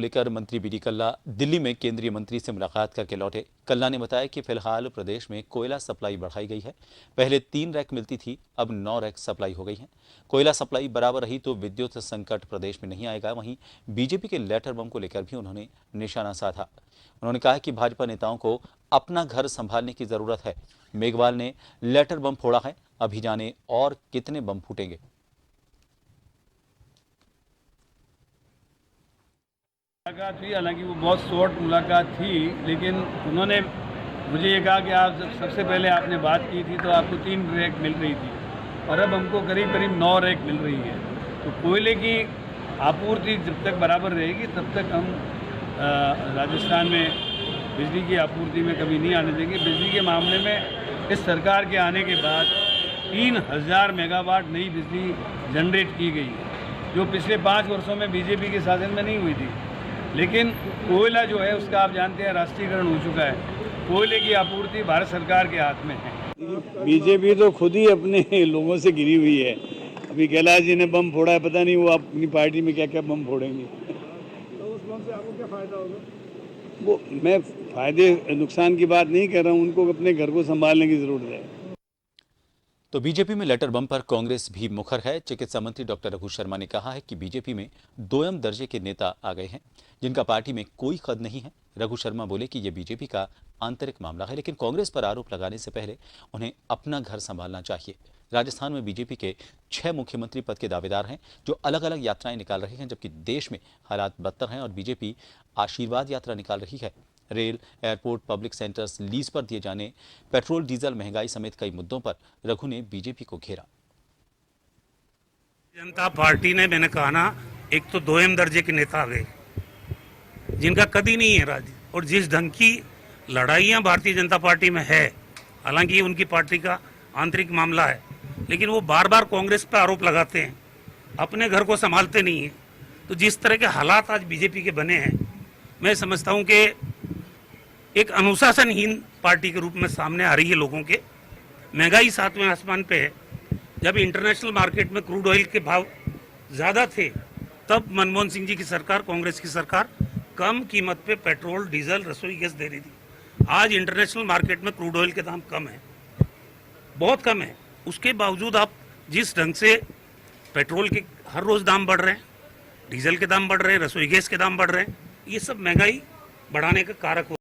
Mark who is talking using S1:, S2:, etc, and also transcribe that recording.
S1: लेकर मंत्री बीडी कल्ला दिल्ली में केंद्रीय मंत्री से मुलाकात करके लौटे। कल्ला ने बताया कि फिलहाल प्रदेश में कोयला सप्लाई बढ़ाई गई है। पहले 3 रैक मिलती थी, अब 9 रैक सप्लाई हो गई है। कोयला सप्लाई बराबर रही तो विद्युत संकट प्रदेश में नहीं आएगा। वहीं बीजेपी के लेटर बम को लेकर भी उन्होंने निशाना साधा। उन्होंने कहा कि भाजपा नेताओं को अपना घर संभालने की जरूरत है। मेघवाल ने लेटर बम फोड़ा है, अभी जाने और कितने बम फूटेंगे।
S2: मुलाकात हुई, हालांकि वो बहुत शॉर्ट मुलाकात थी, लेकिन उन्होंने मुझे ये कहा कि आप सबसे पहले आपने बात की थी तो आपको 3 रैक मिल रही थी और अब हमको करीब करीब 9 रैक मिल रही है। तो कोयले की आपूर्ति जब तक बराबर रहेगी तब तक हम राजस्थान में बिजली की आपूर्ति में कमी नहीं आने देंगे। बिजली के मामले में इस सरकार के आने के बाद 3000 मेगावाट नई बिजली जनरेट की गई है, जो पिछले 5 वर्षों में बीजेपी के शासन में नहीं हुई थी। लेकिन कोयला जो है उसका आप जानते हैं राष्ट्रीयकरण हो चुका है। कोयले की आपूर्ति भारत सरकार के हाथ में है।
S3: बीजेपी तो खुद ही अपने लोगों से घिरी हुई है। अभी कैलाश जी ने बम फोड़ा है, पता नहीं वो अपनी पार्टी में क्या क्या बम फोड़ेंगे।
S2: तो उस बम से आपको क्या फायदा होगा?
S3: वो मैं फायदे नुकसान की बात नहीं कर रहा हूँ, उनको अपने घर को संभालने की जरूरत है।
S1: तो बीजेपी में लेटर बम पर कांग्रेस भी मुखर है। चिकित्सा मंत्री डॉक्टर रघु शर्मा ने कहा है कि बीजेपी में दोयम दर्जे के नेता आ गए हैं जिनका पार्टी में कोई कद नहीं है। रघु शर्मा बोले कि यह बीजेपी का आंतरिक मामला है, लेकिन कांग्रेस पर आरोप लगाने से पहले उन्हें अपना घर संभालना चाहिए। राजस्थान में बीजेपी के 6 मुख्यमंत्री पद के दावेदार हैं जो अलग अलग यात्राएं निकाल रहे हैं, जबकि देश में हालात बदतर हैं और बीजेपी आशीर्वाद यात्रा निकाल रही है। Rail, airport, public centres lease पर दिए जाने, पेट्रोल डीजल महंगाई समेत कई मुद्दों पर रघु ने बीजेपी को घेरा।
S4: जनता पार्टी ने, मैंने कहा ना, एक तो दोयम दर्जे के नेता आ गए जिनका कदी नहीं है राज, और जिस ढंग की लड़ाइयां भारतीय जनता पार्टी में है, हालांकि ये उनकी पार्टी का आंतरिक मामला है, लेकिन वो बार बार कांग्रेस पर आरोप लगाते हैं, अपने घर को संभालते नहीं है। तो जिस तरह के हालात आज बीजेपी के बने हैं, मैं समझता हूं कि एक अनुशासनहीन पार्टी के रूप में सामने आ रही है लोगों के। महंगाई 7वें आसमान पे है। जब इंटरनेशनल मार्केट में क्रूड ऑयल के भाव ज़्यादा थे तब मनमोहन सिंह जी की सरकार, कांग्रेस की सरकार, कम कीमत पे पेट्रोल, डीजल, रसोई गैस दे रही थी। आज इंटरनेशनल मार्केट में क्रूड ऑयल के दाम कम है, बहुत कम है। उसके बावजूद आप जिस ढंग से पेट्रोल के हर रोज़ दाम बढ़ रहे हैं, डीजल के दाम बढ़ रहे हैं, रसोई गैस के दाम बढ़ रहे हैं, ये सब महंगाई बढ़ाने का कारक हो